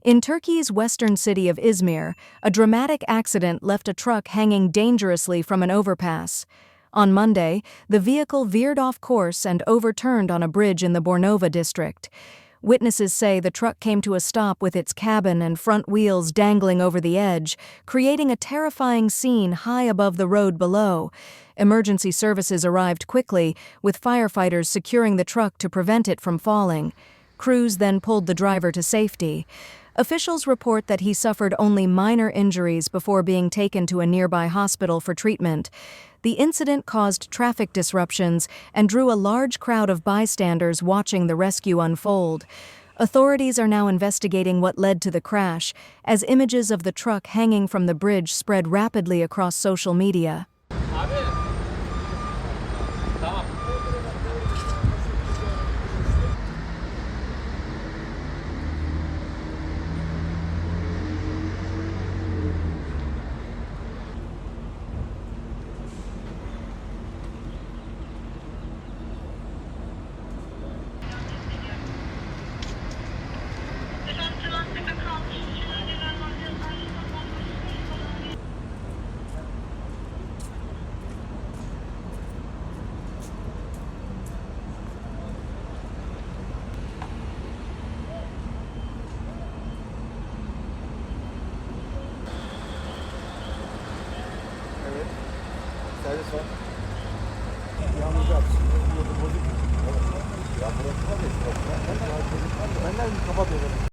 In Turkey's western city of Izmir, a dramatic accident left a truck hanging dangerously from an overpass. On Monday, the vehicle veered off course and overturned on a bridge in the Bornova district. Witnesses say the truck came to a stop with its cabin and front wheels dangling over the edge, creating a terrifying scene high above the road below. Emergency services arrived quickly, with firefighters securing the truck to prevent it from falling. Crews then pulled the driver to safety. Officials report that he suffered only minor injuries before being taken to a nearby hospital for treatment. The incident caused traffic disruptions and drew a large crowd of bystanders watching the rescue unfold. Authorities are now investigating what led to the crash, as images of the truck hanging from the bridge spread rapidly across social media. Evet. Servis var. Yalnız yapsın. Bozuk. Ya burası var ya. Ben de kapatıyorum.